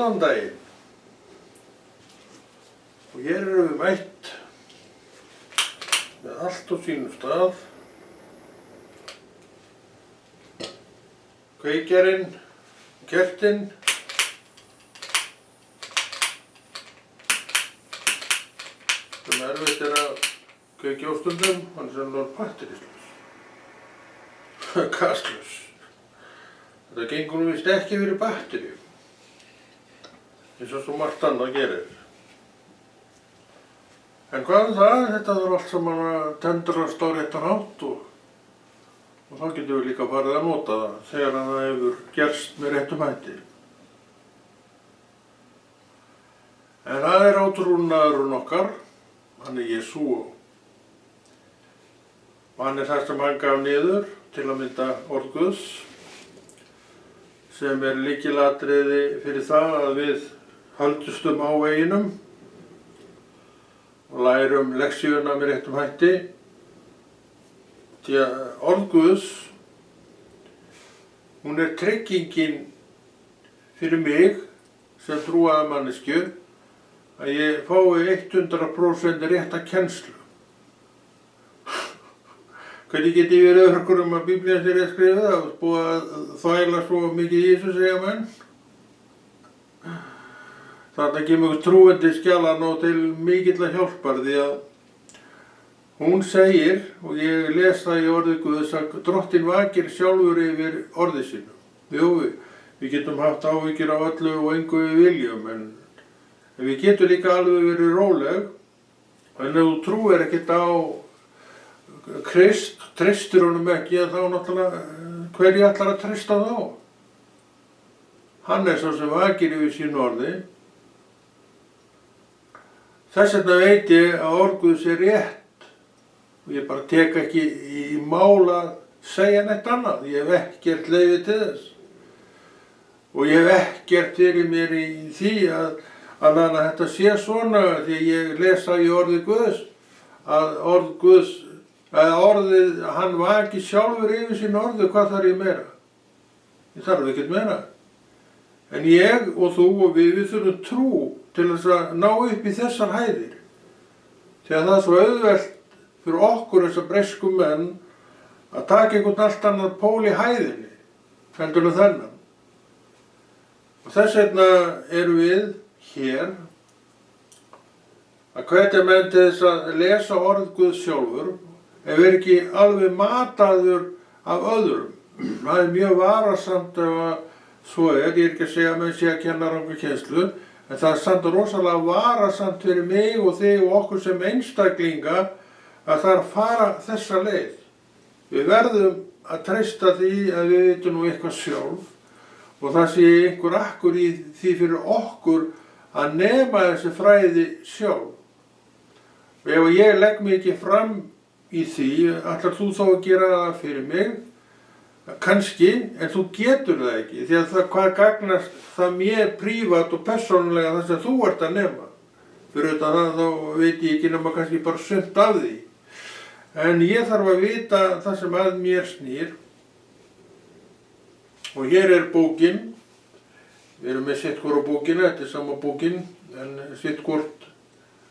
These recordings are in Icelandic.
Góðan daginn. Og hér erum við mætt með allt á sínum stað. Kveikjarinn, kertin. Sem erfitt að kveikja á stundum, hann er sennilega batterislaus. Gaslaus. Þetta gengur nú víst ekki fyrir batteríum. Eins og svo margt annað gerir. En hvað það? Þetta þarf allt saman að tendrast á réttan hátt og þá getum við líka farið að nota það þegar það hefur gerst með réttum hætti. En það er átrúnaðurinn okkar, hann er Jesú. Og hann er það sem hann gaf niður til að mynda orð Guðs, sem er lykilatriði fyrir það að við höldustum á veginum og lærum lexíuna með réttum hætti. Því að orð Guðs, hún er tryggingin fyrir mig sem trúaða manneskju að ég fái 100% rétta kennslu. Hvernig get ég verið örgur að Biblían sé rétt skrifuð? Það er búið að þvæla svo mikið í þessu, segja menn. Þarna kemur trúandi skjalan og til mikilla hjálpar því að hún segir, og ég les það í orði Guðs, að Drottinn vakir sjálfur yfir orði sínu. Jú, við getum haft áhyggjur af öllu og engu við viljum, en við getum líka alveg verið róleg. En ef þú trúir ekkert á Krist, treystir honum ekki, þá náttúrulega hverju ætlar að treysta þá? Hann er sá sem vakir yfir sínu orði. Þess vegna veit ég að orð Guðs er rétt og ég bara tek ekki í mál að segja neitt annað. Ég hef ekkert leyfi til þess og ég hef ekkert fyrir mér í því að þetta sé svona því ég lesa í orði Guðs að orð Guðs orðið, hann vaki sjálfur yfir sín orði, hvað þarf ég meira? Ég þarf ekkert meira. En ég og þú og við þurfum trú til þess að ná upp í þessar hæðir. Þegar það er svo auðvelt fyrir okkur þessar bresku menn að taka einhvern allt annar pól í hæðinni, heldur en þennan. Og þess vegna erum við hér að hvetja menn til þess að lesa orð Guðs sjálfur ef er ekki alveg mataður af öðrum. Það er mjög varasamt ef að svo er, ég er ekki að segja að menn sé að kenna ranga kennslu, en það er samt rosalega varasamt fyrir mig og þig og okkur sem einstaklinga að það er að fara þessa leið. Við verðum að treysta því að við vitum nú eitthvað sjálf og það sé einhver akkur í því fyrir okkur að nema þessi fræði sjálf. Og ef ég legg mig ekki fram í því, ætlar þú þá að gera það fyrir mig? Kannski, en þú getur það ekki, því að hvað gagnast það mér prívat og persónulega það sem þú ert að nema. Fyrir utan það þá veit ég ekki nema kannski bara sumt af því. En ég þarf að vita það sem að mér snýr. Og hér er bókin. Við erum með sitt hvora bókina, þetta er sama bókin, en sitt hvort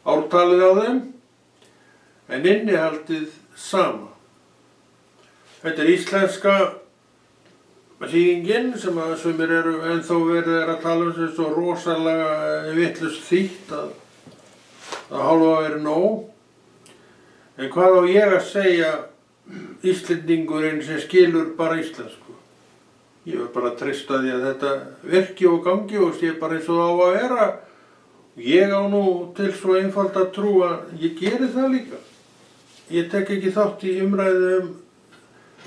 ártalið á þeim. En innihaldið sama. Þetta er íslenska þýðingin sem að sumir eru ennþá verið að tala um sem svo rosalega vitlaust þýtt að hálfa að vera nóg. En hvað á ég að segja Íslendingurinn sem skilur bara íslensku? Ég var bara að treysta því að þetta virki og gangi og sé bara eins og það á að vera. Ég á nú til svo einfalt að trú að ég geri það líka. Ég tek ekki þátt í umræðu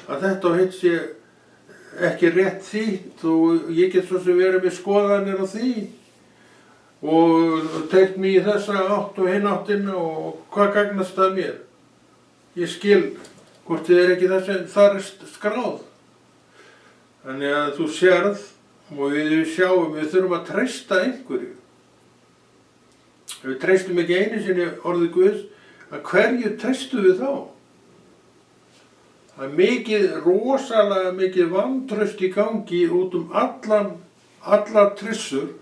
að þetta og hitt sé ekki rétt þýtt og ég get svo sem verið með skoðanir á því og teikt mig í þessa átt og hinn áttina og hvað gagnast það mér? Ég skil hvort þið er ekki það sem þar er skráð. Þannig að þú sérð og við sjáum, við þurfum að treysta einhverju. Við treystum ekki einu sinni orðið Guðs, að hverju treystum við þá? Það er rosalega mikið vantraust í gangi út allar trissur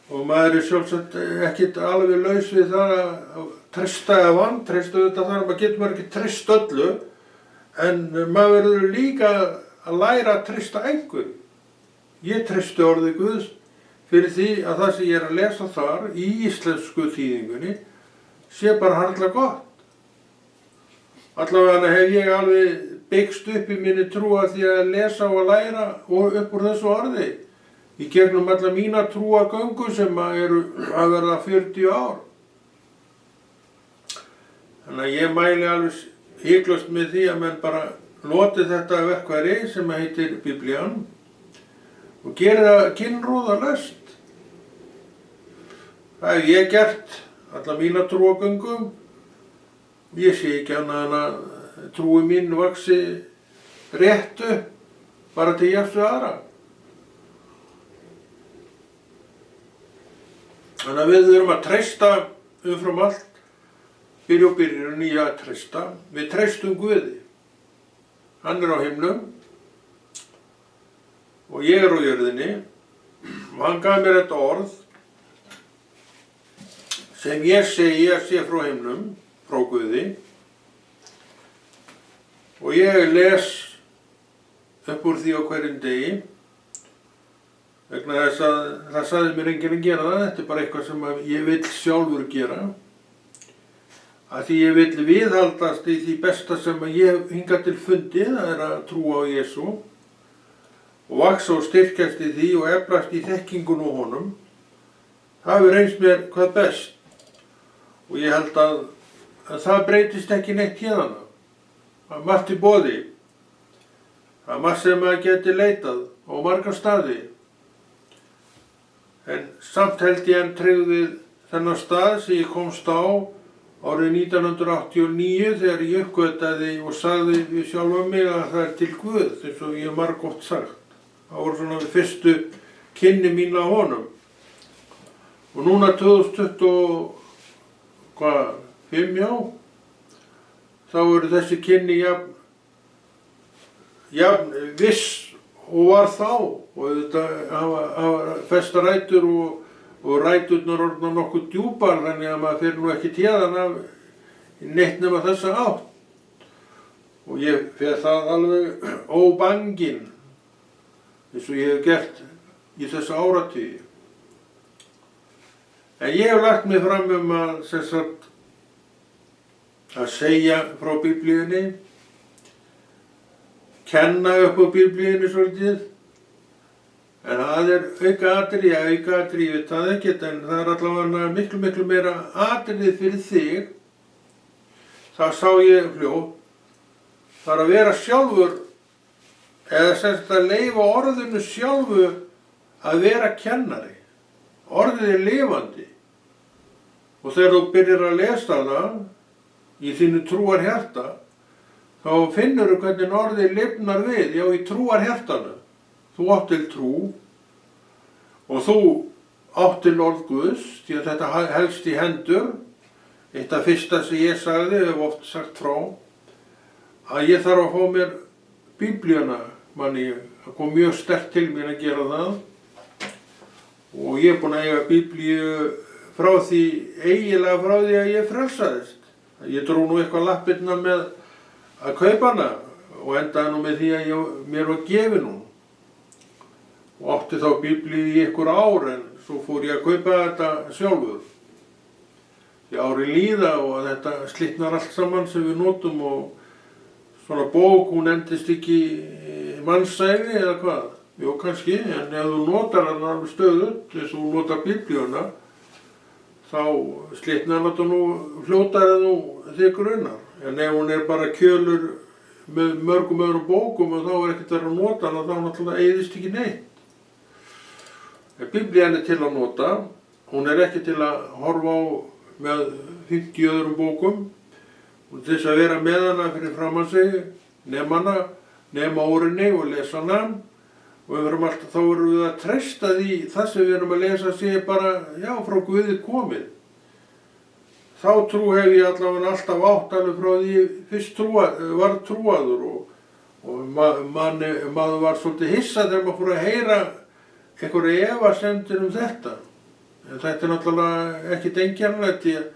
og maður sjálfsagt ekkert alveg laus við það að treysta eða vantreysta auðvitað þar, maður getur ekki treyst öllu, en maður verður líka að læra að treysta einhverju. Ég treysti orðið Guðs fyrir því að það sem ég að lesa þar í íslensku þýðingunni sé bara harla gott. Allavega hef ég alveg byggst upp í minni trú að því að lesa og að læra og upp úr þessu orði í gegnum alla mína trúagöngu sem eru að verða 40 ár. Þannig að ég mæli alveg hiklaust með því að menn bara noti þetta verkfæri sem heitir Biblían og geri það kinnrúðalaust. Það hef ég gert alla mína trúagöngu. Ég sé ekki annað en að trúi mín vaxi réttu bara til jafns við aðra. Þannig að við þurfum að treysta umfram allt, byrjun í að treysta. Við treystum Guði. Hann er á himnum og ég er á jörðinni og hann gaf mér þetta orð sem ég segi að sé frá himnum, frá Guði, og ég les upp úr því á hverjum degi vegna þess að það sagði mér enginn að gera það. Þetta er bara eitthvað sem ég vill sjálfur gera, að því ég vill viðhaldast í því besta sem ég hef hingað til fundið, það er að trúa á Jesú og vaxa og styrkjast í því og eflast í þekkingun á honum. Það hefur reynst mér hvað best og ég held að það breytist ekki neitt hérna. Það er margt í boði. Það er margt sem maður geti leitað á marga staði. En samt held ég enn tryggðið þennan stað sem ég komst á árið 1989 þegar ég uppgötaði og sagði við sjálfan mig að það er til Guð, eins og ég hef margoft sagt. Það voru svona við fyrstu kynni mín á honum. Og núna 2025 þá eru þessi kynni jafn viss og var þá, og þetta hafa festa rætur og ræturnar orðnar nokkuð djúpar, þannig að maður fer nú ekki téðan af neitt nema þessa átt. Og ég fer það alveg óbanginn, eins og ég hef gert í þessa áratugi. En ég hef lagt mig fram að segja frá Biblíunni, kenna upp á Biblíunni svolítið, en það er aukaatriði, ég veit það ekkert, en það er allavega miklu meira atriði fyrir þig. Það sá ég fljótt, það er að vera sjálfur, eða semst að leyfa orðinu sjálfu að vera kennari. Orðið er lifandi og þegar þú byrjar að lesa það í þínu trúarhjarta, þá finnur þú hvernig orðið lifnar við, já í trúarhjartanu. Þú átt til trú og þú átt til orð Guðs, því að þetta helst í hendur. Eitt af fyrsta sem ég sagði, hef oft sagt frá, að ég þarf að fá mér Biblíuna, manni, það kom mjög sterkt til mér að gera það. Og ég er búinn að eiga Biblíu eiginlega frá því að ég frelsaðist. Ég dró nú eitthvað lappirnar með að kaupa hana og endaði nú með því að mér var gefin hún. Og átti þá Biblíu í einhver ár, en svo fór ég að kaupa þetta sjálfur. Því árin líða og þetta slitnar allt saman sem við notum og svona bók, hún endist ekki mannsævi eða hvað. Jó, kannski, en ef þú notar hann alveg stöðugt, eins og þú notar Biblíuna, þá slitnar hann þetta nú fljótar en nú þig grunar. En ef hún er bara kjölur með mörgum öðrum bókum og þá er ekkert verið að nota hana, þá náttúrulega eyðist ekki neitt. Biblían er til að nota, hún er ekki til að horfa á með 50 öðrum bókum, og til þess að vera með hana fyrir framan sig, nema órinni og lesa hana. Og þá erum við að treysta því það sem við erum að lesa sé bara, já, frá Guði komið. Þá trú hef ég allavega alltaf átt alveg frá því fyrst var trúaður og maður var svolítið hissa þegar maður fór að heyra einhverja efasemdir þetta. En þetta náttúrulega ekkert einkennilegt því að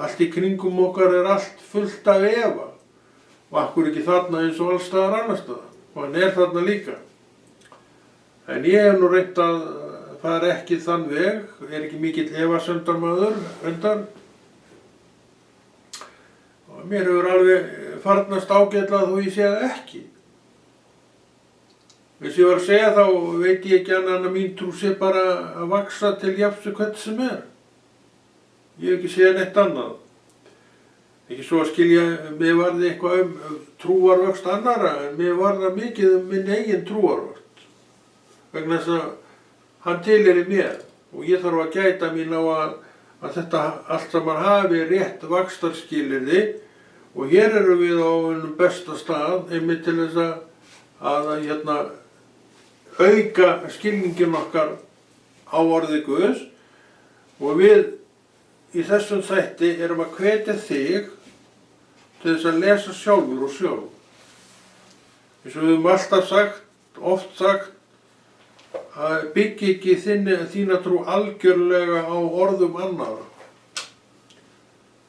allt í kringum okkar allt fullt af efa. Og akkur ekki þarna eins og alls staðar annars staðar. Og hann þarna líka. En ég hef nú reynt að fara ekki þann veg, ekki mikill efasemdarmaður reyndar. Og mér hefur alveg farnast ágætlega þó ég sé það ekki. Eins og ég var að segja þá veit ég ekki annað en að mín trú sé bara að vaxa til jafns við hvern sem er. Ég hef ekki séð neitt annað. Ekki svo að skilja, mér varði eitthvað trúarvöxt annara, en mér varða mikið minn eigin trúarvöxt. Vegna þess að hann tilheyrir mér og ég þarf að gæta mín á að þetta allt saman hafi rétt vaxtarskilyrði og hér erum við á einum besta stað einmitt til þess að auka skilningin okkar á orði Guðs og við í þessum þætti erum að hvetja þig til þess að lesa sjálfur og sjálf. Eins og við höfum alltaf sagt, oft sagt, að byggi ekki þína trú algjörlega á orðum annarra.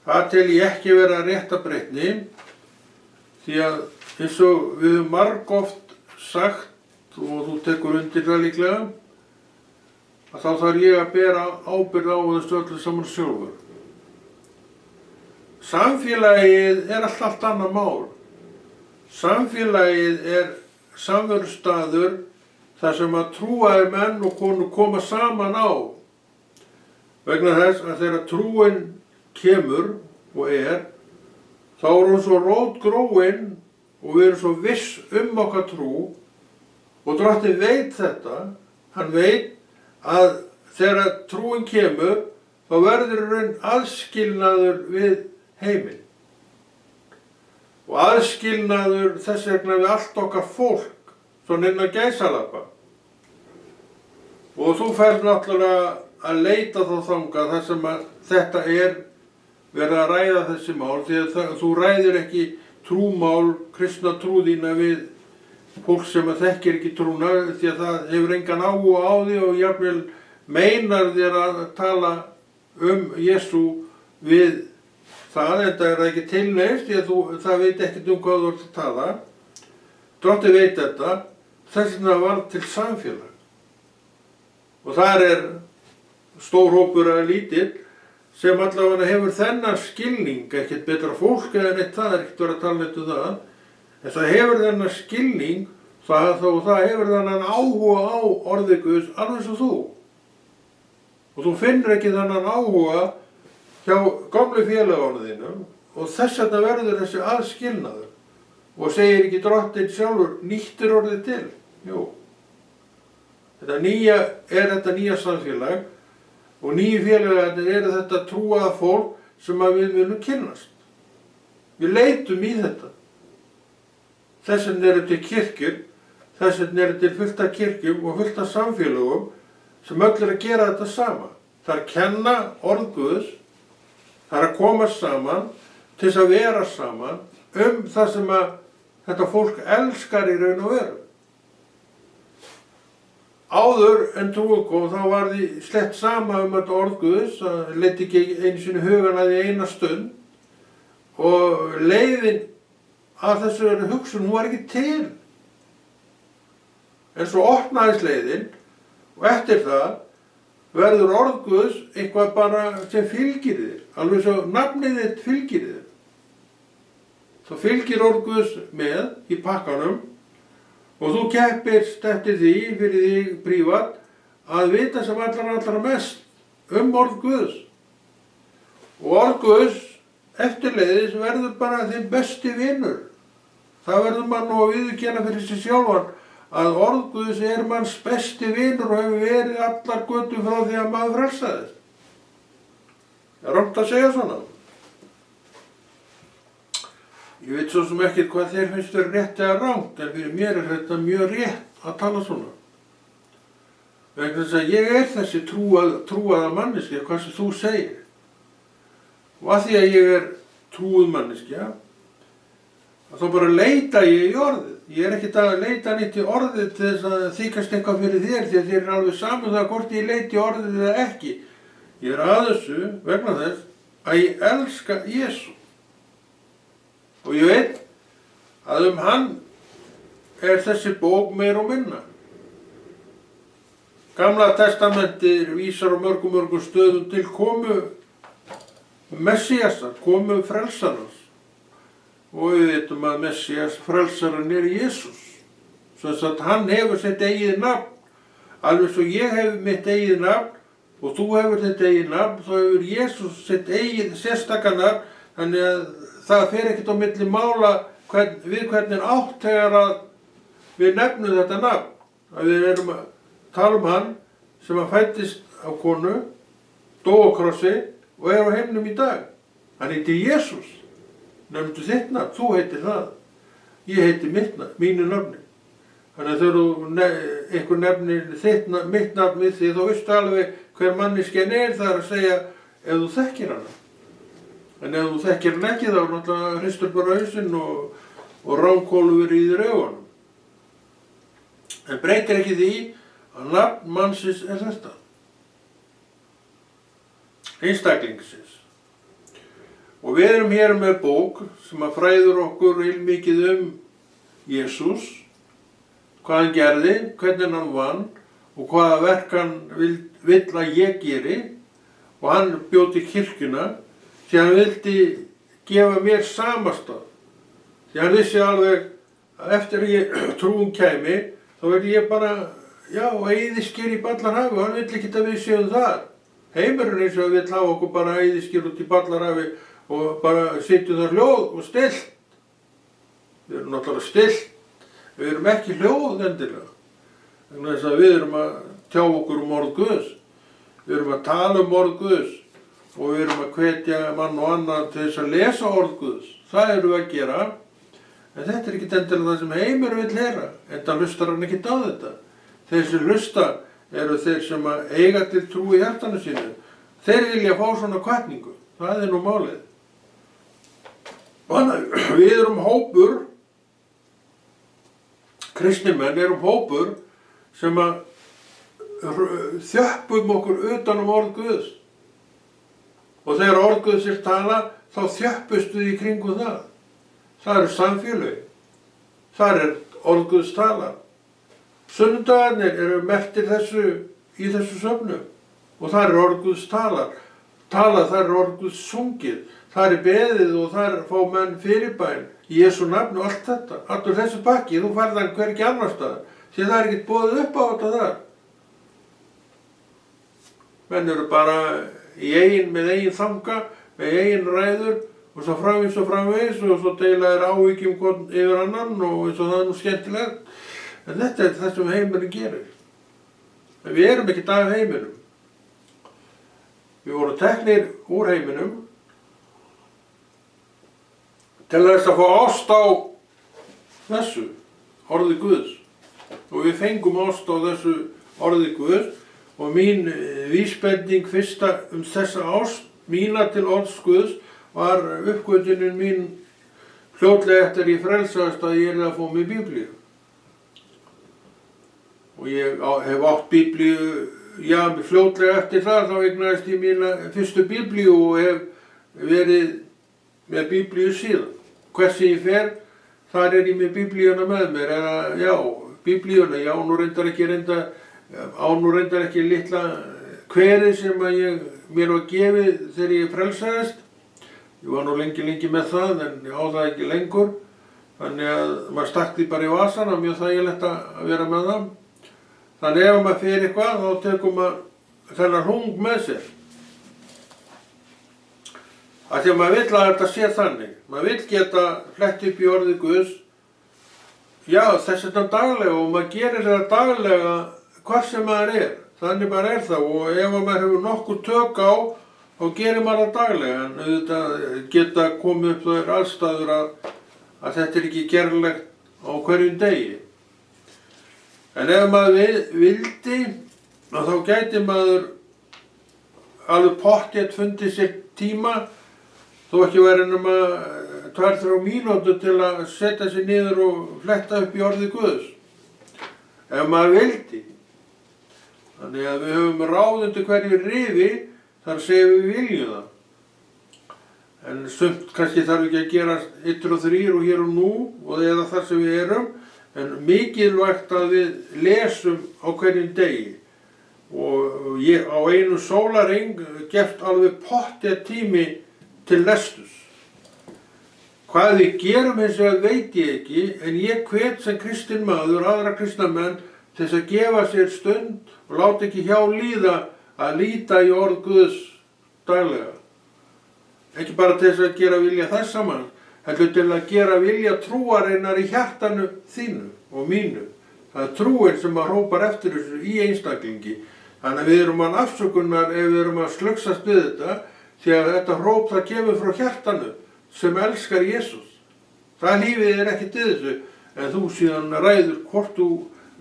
Það tel ég ekki vera réttabreytni, því að eins og við höfum margoft sagt, og þú tekur undir það líklega, að þá þarf ég að bera ábyrgð á þessu öllu saman sjálfur. Samfélagið allt annað mál. Samfélagið samverustaður þar sem að trúaðir menn og konur koma saman á. Vegna þess að þegar trúin kemur og þá hún svo rótgróin og við erum svo viss okkar trú og Drottinn veit þetta, hann veit að þegar trúin kemur þá verður raun aðskilnaður við heiminn. Og aðskilnaður þess vegna við allt okkar fólk, svona innan gæsalappa. Og þú ferð náttúrulega að leita þá þangað þar sem að þetta verið að ræða þessi mál, því að þú ræðir ekki trúmál, kristna trú þína við fólk sem að þekkir ekki trúna, því að það hefur engan áhuga á því og jafnvel meinar þér að tala Jesú við það, en það ekki tilneist, því að það veit ekkert hvað þú ert að tala. Drottinn veit þetta, þess vegna var til samfélag. Og þar stór hópur að lítill sem allavega hefur þennan skilning, ekkert betra fólk eða neitt, það ekkert verið að tala neitt það, en það hefur þennan skilning, það hefur þennan áhuga á orði Guðs alveg svo þú. Og þú finnur ekki þennan áhuga hjá gömlu félagunum þínum og þess vegna verður þessi aðskilnaður. Og segir ekki Drottinn sjálfur, nýttir orðið til? Jú. Þetta nýja samfélag og nýju félagarnir þetta trúaða fólk sem við munum kynnast. Við leitum í þetta. Þess vegna til kirkjur, þess vegna til fullt af kirkjum og fullt af samfélagum sem öll að gera þetta sama. Það að kenna orð Guðs, það að koma saman til þess að vera saman það sem að þetta fólk elskar í raun og veru. Áður en trúin kom þá var því slett sama þetta orð Guðs, það leiddi ekki einu sinni hugan að því eina stund og leiðin að þessu hugsun var ekki til. En svo opnaðist leiðin og eftir það verður orð Guðs eitthvað bara sem fylgir þér, alveg svo nafnið þitt fylgir þér. Þá fylgir orð Guðs með í pakkanum og þú keppist eftir því fyrir því prívat að vita sem allra mest orð Guðs. Og orð Guðs eftirleiðis verður bara þinn besti vinur. Það verður mann nú að viðurkenna fyrir sig sjálfan að orð Guðs manns besti vinur og hefur verið allar götur frá því að maður frelsaðist. Það rangt að segja svona. Ég veit svo sem ekkert hvað þér finnst vera rétt eða rangt, en fyrir mér þetta mjög rétt að tala svona. Vegna þess að ég þessi trúaða manneskja, hvað sem þú segir. Og að því að ég trúuð manneskja, þá bara leita ég í orðið. Ég ekkert að leita neitt í orðið til þess að þykast eitthvað fyrir þér, því að þér alveg saman það hvort ég leiti í orðið eða ekki. Ég að þessu vegna þess að ég elska Jesú. Og ég veit að hann þessi bók meira og minna. Gamla testamentið vísar á mörgum stöðum til komu Messíasar, komu frelsarans. Og við veitum að Messías frelsaran Jesús. Svo að hann hefur sitt eigið nafn, alveg svo ég hef mitt eigið nafn og þú hefur þitt eigið nafn, þá hefur Jesús sitt eigið sérstaka nafn, þannig að það fer ekkert á milli mála við hvernig átt þegar að við nefnum þetta nafn. Að við erum að tala hann sem að fæddist á konu, dó á krossi og á heimnum í dag. Hann heitir Jesús. Nefndu þitt nafn, þú heitir það. Ég heiti mínu nafni. Þannig að þegar einhver nefnir mitt nafn við því, þá veistu alveg hver manneskjan það að segja ef þú þekkir hana. En ef þú þekkir hann ekki þá náttúrulega hristur bara hausinn og ránkólfur í þér augunum. En breytir ekki því að nafn mannsins þetta. Einstaklingsins. Og við erum hér með bók sem að fræður okkur heilmikið Jesús, hvað hann gerði, hvernig hann vann og hvaða verk hann vill að ég geri, og hann bjó til kirkjuna því hann vildi gefa mér samastað. Því hann vissi alveg að eftir ég trúin kæmi, þá verði ég bara, eyðisker í Ballarhafi, og hann vill ekki að við séum þar. Heimurinn eins og vill hafa okkur bara eyðisker út í Ballarhafi og bara sitjum þar hljóð og stillt. Við erum náttúrulega stillt, við erum ekki hljóð endilega. Þannig að við erum að tjá okkur orð Guðs, við erum að tala orð Guðs og við erum að hvetja mann og annan til þess að lesa orð Guðs. Það erum við að gera, en þetta ekki endilega það sem heimurinn vill heyra, enda hlustar hann ekki á þetta. Þeir sem hlusta eru þeir sem að eiga til trú í hjartanu sínu. Þeir vilja fá svona hvatningu, það nú málið. Við erum hópur, kristnimenn erum hópur sem að þjöppum okkur utan orð Guðs. Og þegar orð Guðs tala, þá þjöppust við í kringum það. Það eru samfélög. Það orð Guðs tala. Sunnudagarnir eru merktir í þessu söfnu. Og það orð Guðs tala. Það orð Guðs sungið. Það beðið og það fá menn fyrirbæn í Jesú nafni og allt þetta. Allur þessu pakki, þú færð hann hvergi annar staðar. Því það ekkert boðið upp á þetta þar. Menn eru bara með eigin þanga, með eigin ræður og svo framvegis og svo deila áhyggjum yfir annan og eins og það nú skemmtilegt. En þetta það sem heimurinn gerir. En við erum ekkert af heiminum. Við vorum teknir úr heiminum til þess að fá ást á þessu orði Guðs. Og við fengum ást á þessu orði Guðs og mín vísbending fyrsta þessa ást mína til orðs Guðs var uppgötvunin mín fljótlega eftir ég frelsaðist að ég að fá mér Biblíu. Og ég hef átt Biblíu, fljótlega eftir það þá eignaðist ég mína fyrstu Biblíu og hef verið með Biblíu síðan. Hvert sem ég fer, þar ég með Biblíuna með mér, Biblíuna, nú reyndar ekki litla kverið sem að mér var gefið þegar ég frelsaðist. Ég var nú lengi með það, en ég á það ekki lengur. Þannig að maður stakk því bara í vasan, og mjög þægilegt að vera með það. Þannig ef maður fer eitthvað, þá tekur maður þennan hung með sér. Af því að maður vill að þetta sé þannig. Maður vill geta flett upp í orði Guðs. Þess vegna daglega og maður gerir þetta daglega hvar sem maður Þannig bara það og ef maður hefur nokkur tök á, þá gerir maður það daglega. En auðvitað geta komið upp þær aðstæður að þetta ekki gerlegt á hverjum degi. En ef maður vildi, þá gæti maður alveg pottþétt fundið sér tíma þó ekki verið nema 2-3 mínútur til að setja sig niður og fletta upp í orði Guðs. Ef maður vildi. Þannig að við höfum ráð undir hverju rifi, þar að segja við viljum það. En sumt kannski þarf ekki að gera 1 og 3 og hér og nú og eða þar sem við erum, en mikilvægt að við lesum á hverjum degi. Og ég á einu sólarhring gefst alveg pottþétt tími til lesturs. Hvað við gerum hins vegar veit ég ekki, en ég hvet sem kristinn maður, aðra kristna menn, til þess að gefa sér stund og láta ekki hjá líða að líta í orð Guðs daglega. Ekki bara til þess að gera vilja þess saman, heldur til að gera vilja trúarinnar í hjartanu þínu og mínu. Það er trúin sem að hrópar eftir þessu í einstaklingi. Þannig að við erum að afsökunar ef við erum að slöksast við þetta, því að þetta hróp það kemur frá hjartanu sem elskar Jesús. Það lífið er ekki til þessu, en þú síðan ræður hvort þú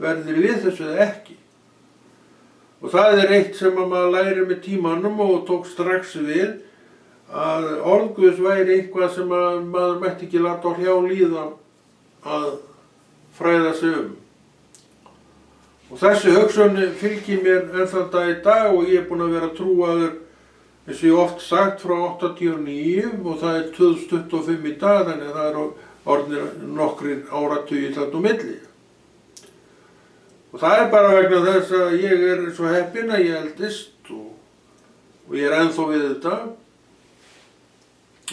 verður við þessu eða ekki. Og það er eitt sem að maður lærir með tímanum og tók strax við, að orð Guðs væri eitthvað sem að maður mætti ekki láta á hjá líða að fræða sig um. Og þessi hugsun fylgir mér enn þann dag í dag og ég er búinn að vera trúaður, eins og ég oft sagt, frá 89 og það er 2025 í dag, þannig að það er orðnir nokkrir áratugir þarna á milli. Og það er bara vegna þess að ég er svo heppinn að ég eldist og ég er ennþá við þetta.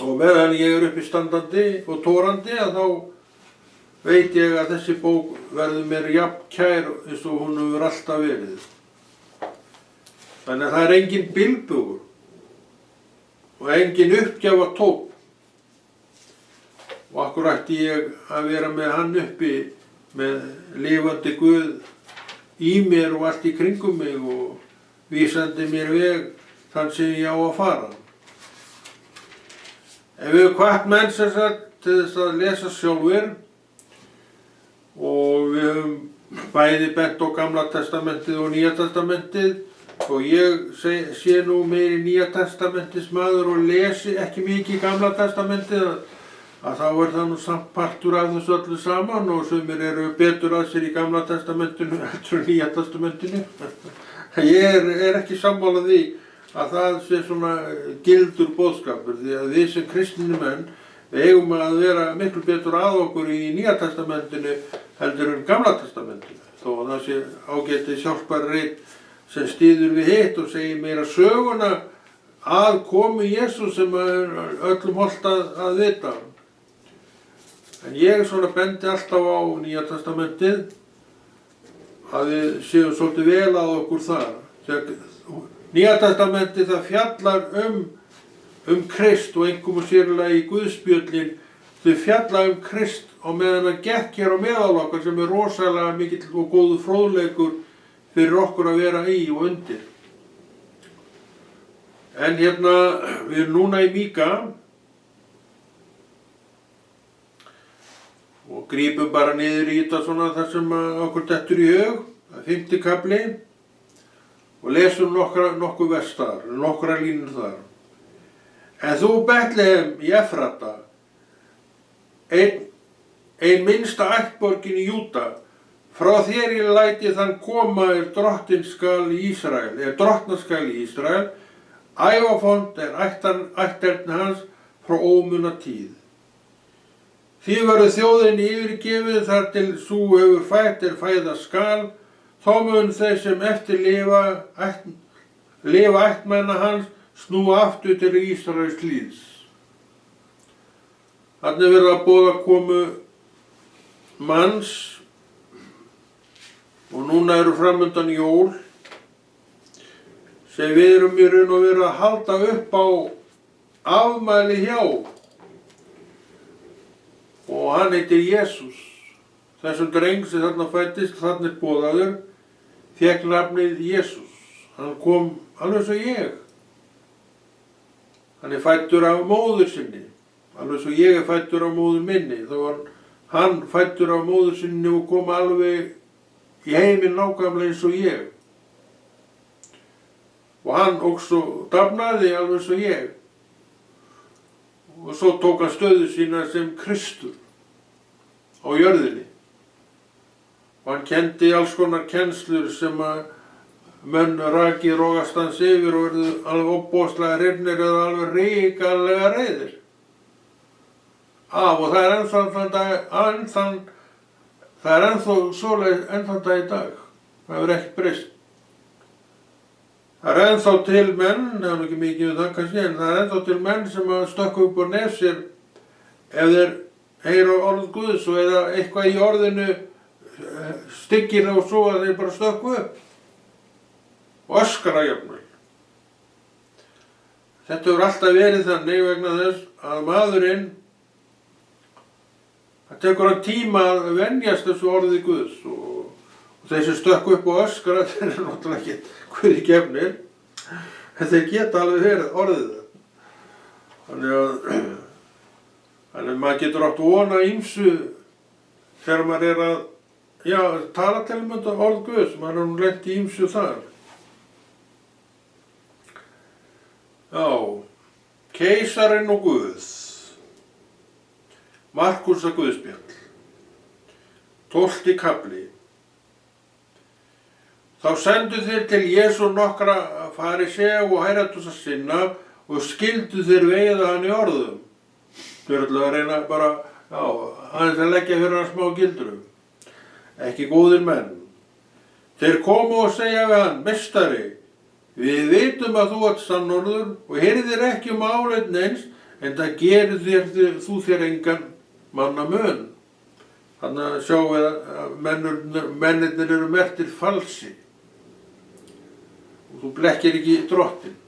Og meðan ég er uppi standandi og tórandi að þá veit ég að þessi bók verður mér jafn kær eins og hún hefur alltaf verið. Þannig að það er engin bilbugur og engin uppgjafa tónn. Og akkur ætti ég að vera með hann uppi með lifandi Guð í mér og allt í kringum mig og vísandi mér veg þann sem ég á að fara. En við höfum hvatt menn sem sagt til þess að lesa sjálfur og við höfum bæði bent á Gamla testamentið og Nýja testamentið og ég sé nú meiri Nýja testamentis maður og lesi ekki mikið Gamla testamentið að þá er það nú samt partur af þessu öllu saman og sumir eru betur að sér í Gamla testamentinu heldur en Nýja testamentinu. Ég er ekki sammála því að það sé svona gildur boðskapur því að við sem kristnir menn við eigum að vera miklu betur að okkur í Nýja testamentinu heldur en Gamla testamentinu. Þó að það sé ágætis hjálparrit sem styður við hitt og segir meira söguna að komu Jesús sem er öllum hollt að vita. En ég svona bendi alltaf á Nýja testamentið að við séum svolítið vel að okkur þar. Nýja testamentið það fjallar um Krist og einkum og sérlega í Guðspjöllin þau fjalla Krist og meðan hann gekk hér á meðal okkar sem er rosalega mikill og góður fróðleikur fyrir okkur að vera í og undir. En hérna við erum núna í Míka og grípum bara niður í þetta svona þar sem okkur dettur í hug, 5. kafli og lesum nokkuð vers þar, nokkrar línur þar. En þú Betlehem í Efrata, ein minnsta ættborgin í Júda, frá þér ég læti þann koma drottna skal í Ísrael, ævafond ætterni hans frá ómuna tíð. Því verður þjóðinni yfirgefið þar til sú hefur fætt fæða skal, þá mun þeir sem eftir lifa ættmenna hans snúa aftur til Ísraels líðs. Þarna er verið að boða komu manns og núna eru framundan jól sem við erum í raun og veru að halda upp á afmæli hjá og hann heitir Jesús. Þessum dreng sem þarna fæddist, þarna er boðaður, fékk nafnið Jesús. Hann kom alveg svo ég. Hann er fæddur af móður sinni, alveg svo ég er fæddur af móður minni. Þá var hann fæddur af móður sinni og kom alveg í heiminn nákvæmlega eins og ég. Og hann også dafnaði alveg svo ég. Og svo tók hann stöðu sína sem Kristur á jörðinni. Og hann kendi alls konar kennslur sem að menn raki rogastans yfir og verðu alveg óbóðslega hrifnir eða alveg ríkalega reiðir. Og það er ennþá svoleiðis enn þann dag í dag. Það hefur ekki breyst. Það er ennþá til menn, það er nú ekki mikið um það kannski, en það er ennþá til menn sem stökkva upp á nef sér ef þeir heyra orð Guðs og eða eitthvað í orðinu styggir og svo að þeir bara stökkva upp og öskra jafnvel. Þetta hefur alltaf verið þannig vegna þess að maðurinn, það tekur hann tíma að venjast þessu orði Guðs og þeir sem stökkva upp og öskra, þeir eru náttúrulega ekki Guði gefnir, en þeir geta alveg verið orðið það. Þannig maður getur átt vona ýmsu þegar maður er að tala til orð Guðs, maður er nú lent í ýmsu þar. Keisarinn og Guð. Markúsar Guðspjall. 12. kafli. Þá sendu þeir til Jesú nokkra farisea og heiratúsa sinna og skildu þeir veiða hann í orðum. Þeir ætluðu að reyna bara, aðeins að leggja fyrir hann smá gildrum. Ekki góðir menn. Þeir komu og segja við hann, Meistari, við vitum að þú ert sannorður og heyrðir ekki álit neins, en það gerir þú þér engan manna mun. Þannig að sjáum við að mennirnir eru merktir falsi. Og þú blekkir ekki drottinn.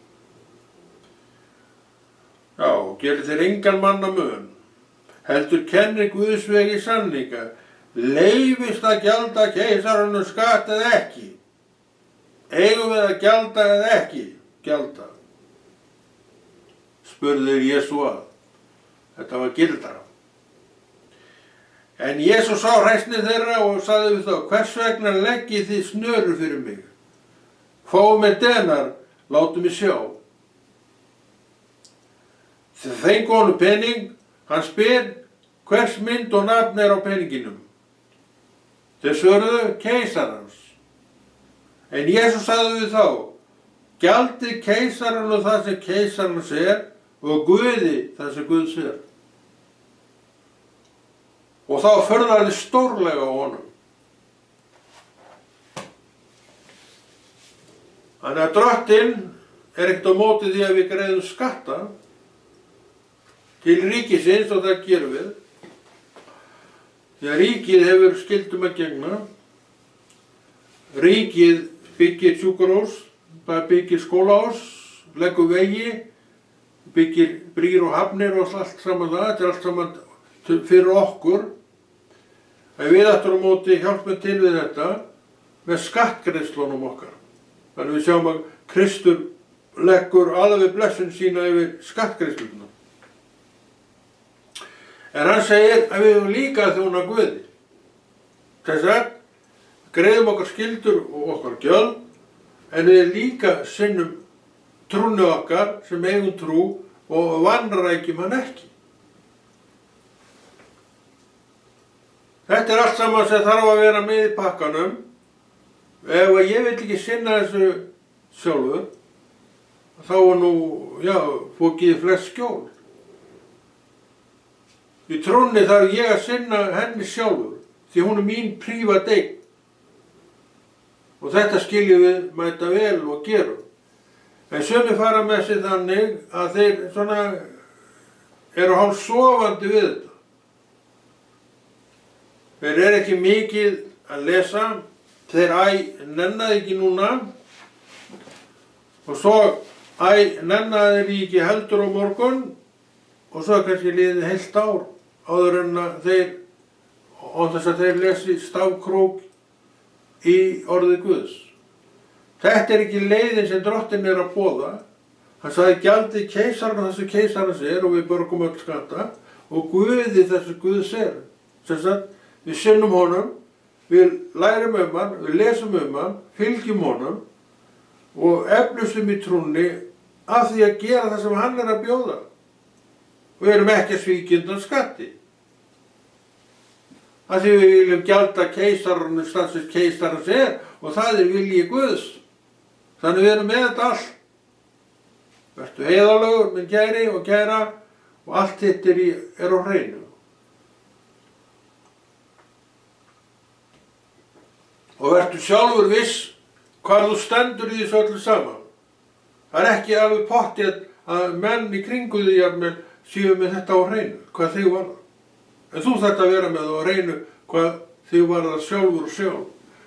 Gerir þér engan manna mun. Heldur kennir Guðs vegi sannleika. Leyfist að gjalda keisaranum skatt eða ekki? Eigum við að gjalda eða ekki gjalda? Spurði þeir Jesú að. Þetta var gildara. En Jesú sá hræsni þeirra og sagði við þá, hvers vegna leggið þið snöru fyrir mig? Fáðu mér denar, látu mig sjá. Þeir fengu honum pening, hann spyr, hvers mynd og nafn er á peninginum? Þeir svöruðu, keisarans. En Jesús sagði við þá, gjaldið keisaranum það sem keisarans er og Guði það sem Guðs er. Og þá furðaði stórlega á honum. Þannig að drottinn er ekkert á móti því að við greiðum skatta til ríkisins og það gerum við. Því að ríkið hefur skyldum að gegna. Ríkið byggir sjúkrahús, byggir skólahús, leggur vegi, byggir brýr og hafnir og allt saman það. Þetta er allt saman fyrir okkur. En við aftur á móti hjálpum til við þetta með skattgreiðslunum okkar. Þannig við sjáum að Kristur leggur alveg blessun sína yfir skattgreiðsluna. En hann segir að við höfum líka að þjóna Guði. Þess að greiðum okkar skyldur og okkar gjöld, en við líka sinnum trúnni okkar sem eigum trú og vanrækjum hann ekki. Þetta er allt saman sem þarf að vera með í pakkanum. Ef ég vil ekki sinna þessu sjálfur, þá er nú, fókið flest skjól. Í trúnni þarf ég að sinna henni sjálfur, því hún er mín prívat eign. Og þetta skiljum við mæta vel og gerum. En sumir fara með sig þannig að þeir svona eru hálfsofandi við þetta. Þeir eru ekki mikið að lesa, þeir nennaði ekki núna og svo nennaði þeir ekki heldur á morgun og svo kannski liðið heilt ár áður en að þeir, og þess að þeir lesi stafkrók í orði Guðs. Þetta er ekki leiðin sem drottinn er að boða. Hann sagði gjaldið keisarinn þessu keisarans er og við borgum öll skatta og Guði þessu Guðs er. Sem sagt, við sinnum honum, við lærum hann, við lesum hann, fylgjum honum og eflustum í trúnni af því að gera það sem hann er að bjóða. Við erum ekki að svíkja undan skatti. Af því við viljum gjalda keisarinn stað sem keisarans er og það er vilji Guðs. Þannig við erum með þetta allt. Vertu heiðarlegur, minn kæri og kæra, og allt þitt er á hreinu. Og vertu sjálfur viss hvar þú stendur í þessu öllu saman. Það er ekki alveg pottþétt að menn í kringu því jafnvel séu með þetta á hreinu, hvað þig varðar. En þú þarft að vera með á hreinu hvað þig varðar sjálfur og sjálf.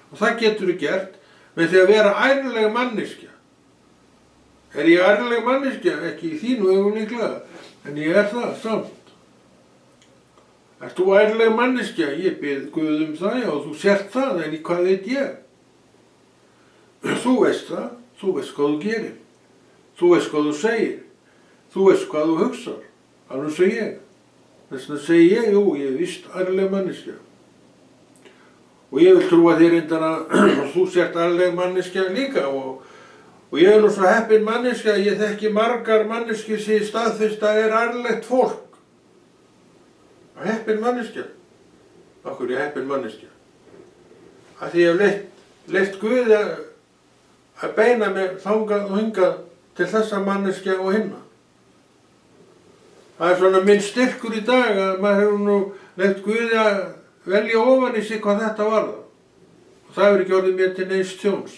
Og það getur þú gert með því að vera ærleg manneskja. Er ég ærleg manneskja? Ekki í þínu augum líklega, en ég er það samt. Ert þú ærleg manneskja? Ég bið Guð það, já, þú sért það, en í hvað veit ég? Þú veist það, þú veist hvað þú gerir. Þú veist hvað þú segir. Þú veist hvað þú hugsar. Alveg svo ég. Þess vegna segi ég, jú, ég er víst ærleg manneskja. Og ég vil trúa þér reyndar að þú sért ærleg manneskja líka og ég er nú svo heppin manneskja að ég þekki margar manneskjur sem staðfest að er ærlegt fólk. Heppin manneskja. Af hverju er ég heppin manneskja? Af því ég hef leyft Guði að beina mig þangað og hingað til þessa manneskja og hinna. Það er svona minn styrkur í dag að maður hefur nú leyft Guði að velja ofan í sig hvað þetta varðar. Og það hefur ekki orðið mér til neins tjóns.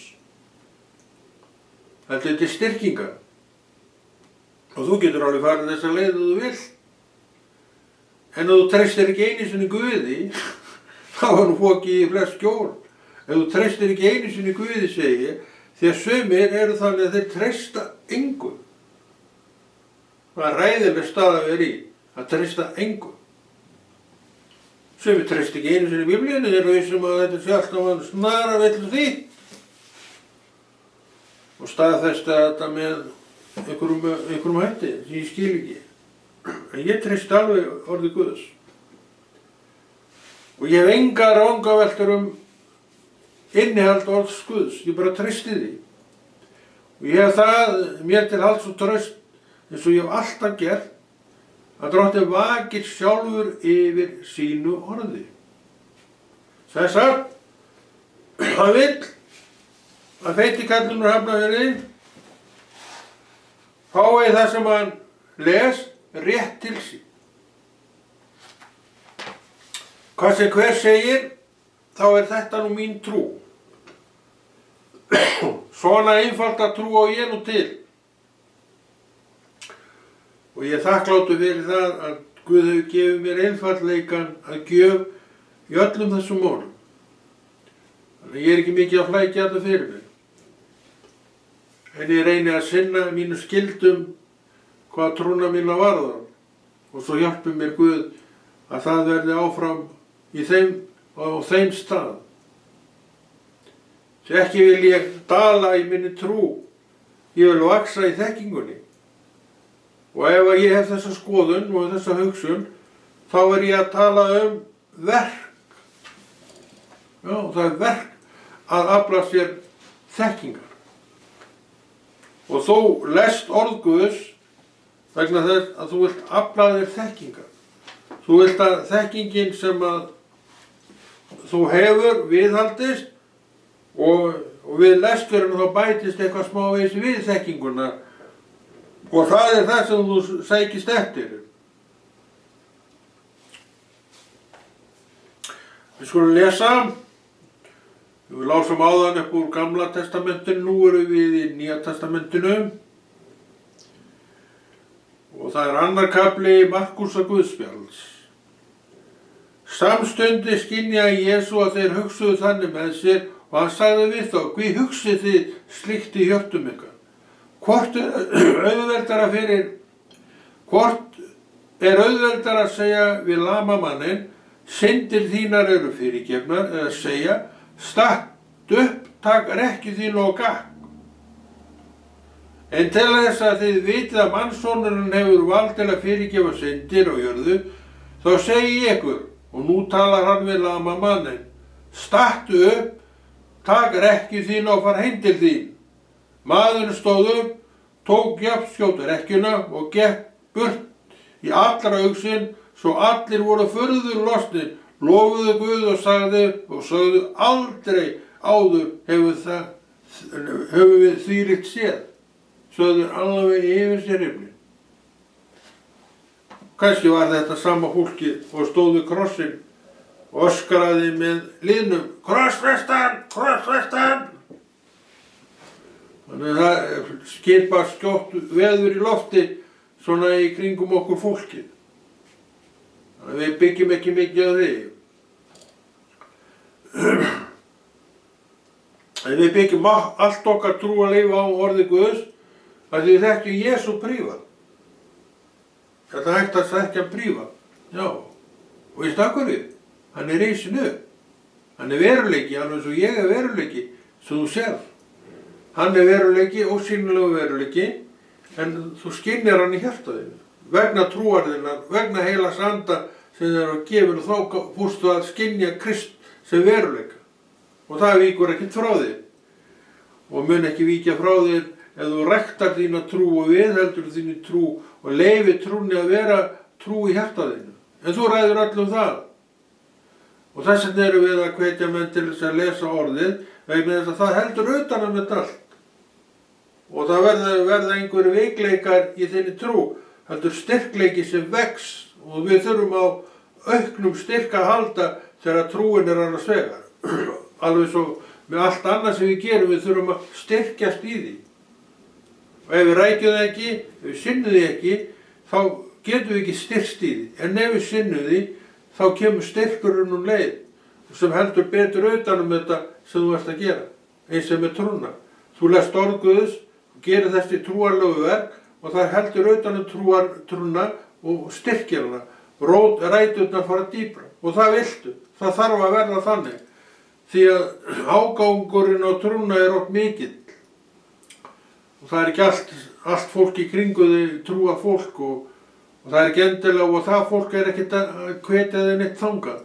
Þetta er til styrkingar. Og þú getur alveg farið þessa leið þú vilt. En ef þú treystir ekki einu sinni Guði, þá er nú fokið í flest skjól. Ef þú treystir ekki einu sinni Guði, segi ég, því að sumir eru þannig að þeir treysta engu. Það er ræðileg stað að vera í, að treysta engu. Sumir treysta ekki einu sinni Biblíunni, þeir eru vissum að þetta sé alltaf að snara villu því. Og staðfesta þetta með einhverjum hætti, sem ég skil ekki. En ég treysti alveg orðið Guðs. Og ég hef engar vangaveltur innihald orðs Guðs, ég bara treysti því. Og ég hef það mér til halds og traust, eins og ég hef alltaf gert, að Drottinn vakir sjálfur yfir sínu orði. Þess að hann vill að feiti kallinn úr Hafnarfirði fái það sem hann les rétt til sín. Hvað sem hver segir, þá er þetta nú mín trú. Svona einfalda trú á ég nú til. Og ég er þakkláttur fyrir það að Guð hefur gefið mér einfaldleikan að gjöf í öllum þessum málum. Þannig að ég er ekki mikið að flækja þetta fyrir mig. En ég reyni að sinna mínu skyldum hvað trúna mína varðar. Og svo hjálpi mér Guð að það verði áfram í þeim stað. Svo ekki vil ég dala í minni trú, ég vil vaxa í þekkingunni. Og ef ég hef þessa skoðun og þessa hugsun, þá er ég að tala verk. Já, það er verk að afla sér þekkingar. Og þú lest orð Guðs vegna þess að þú vilt afla þér þekkingar. Þú vilt að þekkingin sem að þú hefur viðhaldist og við lesturinn þá bætist eitthvað smávegis við þekkinguna. Og það er það sem þú sækist eftir. Við skulum lesa. Við lásum áðan upp úr Gamla testamentinu, nú erum við í Nýja testamentinu. Og það er annar kafli Markúsar Guðspjalls. Samstundi skynjaði Jesú að þeir hugsuðu þannig með sér og hann sagði við þá, hví hugsið þið slíkt í hjörtum ykkar? Hvort er auðveldara að segja við lamamannin, syndir þínar eru fyrirgefnar, eða segja, statt upp, tak rekkju þín og gakk. En til þess að þið vitið að mannssonurinn hefur vald til að fyrirgefa syndir á jörðu, þá segi ég ykkur, og nú talar hann við lamamannin, stattu upp, tak rekkju þín og far heim til þín. Maðurinn stóð upp, tók jafnskjótt rekkjuna og gekk burt í allra augsinn, svo allir voru furður lostnir, lofuðu Guð og sögðu aldrei áður hefur höfum við þvílíkt séð, sögður alveg yfir sér himnin. Kannski var þetta sama fólkið og stóð við krossinn og öskraði með liðnum: Krossfestan! Krossfestan! Þannig að það skipa skjótt veður í lofti svona í kringum okkur fólkið. Þannig að við byggjum ekki mikið á því. En við byggjum allt okkar trúarlíf á orði Guðs að við þekkjum Jesú prívat. Þetta hægt að þekkja prívat. Já. Og veistu af hverju? Hann er risinn upp. Hann er veruleiki, alveg svo ég er veruleiki, sem þú sérð. Hann er veruleiki, ósýnilegu veruleiki, en þú skynjar hann í hjartaðinu. Vegna trúarðinnar, vegna heilags anda sem þeir eru gefin, og þá fórstu að skynja Krist sem veruleika. Og það víkur ekkert frá þér. Og mun ekki víkja frá þér ef þú ræktar þína trú og viðheldur þínu trú og leyfir trúnni að vera trú í hjartaðinu. En þú ræður öllum það. Og þess vegna erum við að hvetja menn til þess að lesa orðið, vegna þess að það heldur utan um þetta allt. Og það verða einhverju veikleikar í þinni trú, heldur styrkleiki sem vex, og við þurfum á auknum styrk að halda þegar trúin er annars vegar. Alveg svo með allt annað sem við gerum, við þurfum að styrkjast í því. Og ef við rækjum það ekki, ef við sinnum því ekki, þá getum við ekki styrkst í því. En ef við sinnum því, þá kemur styrkurinn leið sem heldur betur utan um þetta sem þú ert að gera, eins og með trúna. Þú lest orð Guðs og gerir þessi trúarlegu verk og það heldur utan um trúna og styrkir hana. Ræturnar fara dýpra og það viltu. Það þarf að verða þannig. Því að ágangurinn á trúna er oft mikill. Og það er ekki allt fólk í kringu þig trúa fólk og það er ekki endilega, og það fólk er ekkert að hvetja þig neitt þangað.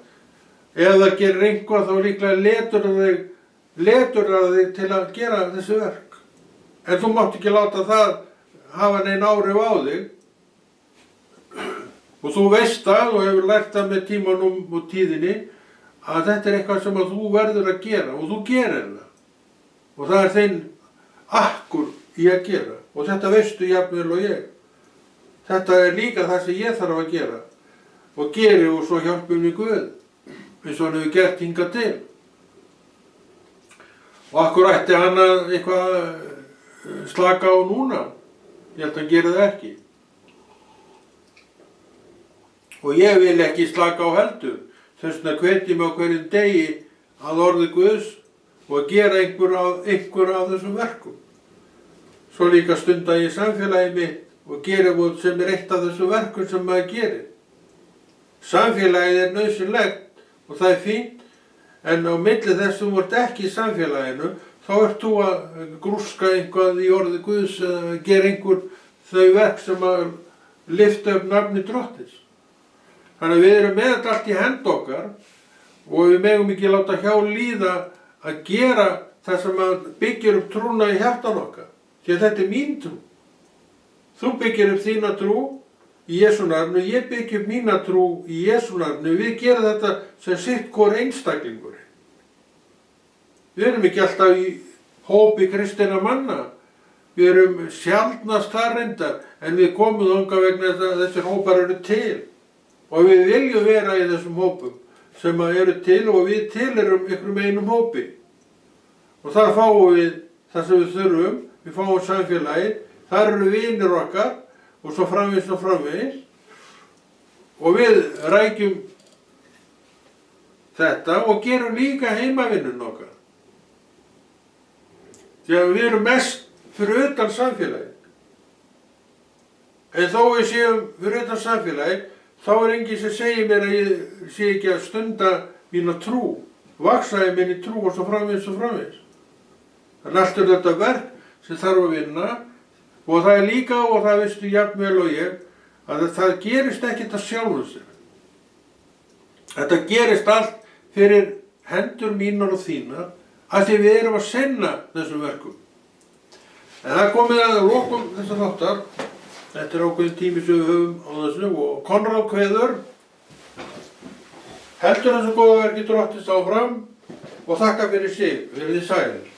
Ef það gerir einhvað þá líklega letur það þig til að gera þessi verk. En þú mátt ekki láta það hafa nein áhrif á þig. Og þú veist það og hefur lært það með tímanum og tíðinni að þetta er eitthvað sem að þú verður að gera og þú gerir það. Og það er þinn akkur í að gera og þetta veistu jafnvel og ég. Þetta er líka það sem ég þarf að gera og geri, og svo hjálpum við Guð eins og hann hefur gert hingað til. Og akkur ætti hann að eitthvað slaka á núna? Ég held að hann geri það ekki. Og ég vil ekki slaka á heldur. Þess vegna hvetjum mig á hverjum degi að orði Guðs og að gera einhver af þessum verkum. Svo líka stunda ég samfélagi mitt og gera sem er eitt af þessum verkum sem maður gerir. Samfélagið er nauðsynlegt og það er fínt, en á milli þess sem þú ert ekki í samfélaginu, þá ert þú að grúska eitthvað í orði Guðs eða gera þau verk sem að lyfta upp nafni Drottins. Þannig að við erum með þetta allt í hend okkar og við megum ekki láta hjá líða að gera það sem að byggir upp trúna í hjartan okkar. Því að þetta er mín trú. Þú byggir upp þína trú í Jesú nafni, ég byggi upp mína trú í Jesú nafni. Við gerum þetta sem sitt hvor einstaklingur. Við erum ekki alltaf í hópi kristinna manna. Við erum sjaldnast þar reyndar, en við komum þangað vegna þess að þessir hópar eru til. Og við viljum vera í þessum hópum sem eru til og við tilheyrum einhverjum einum hópi. Og þar fáum við það sem við þurfum, við fáum samfélagið, þar eru vinir okkar og svo framvegis og framvegis. Og við rækjum þetta og gerum líka heimavinnun okkar. Því að við erum mest fyrir utan samfélagið. En þó við séum fyrir utan samfélagið, þá er enginn sem segir mér að ég sé ekki að stunda mína trú, vaksa í minni trú og svo framvegis og framvegis. Þannig allt er þetta verk sem þarf að vinna og það er líka, og það veistu jafnvel og ég, að það gerist ekkert að sjálfu sér. Þetta gerist allt fyrir hendur mínar og þínar að því við erum að sinna þessum verkum. En það er komið að lokum þessar þáttar. Þetta er ákveðin tími sem við höfum á þessu og Konráð kveður heldur þessu góða verki Drottins áfram og þakka fyrir sig, verið þið sælir.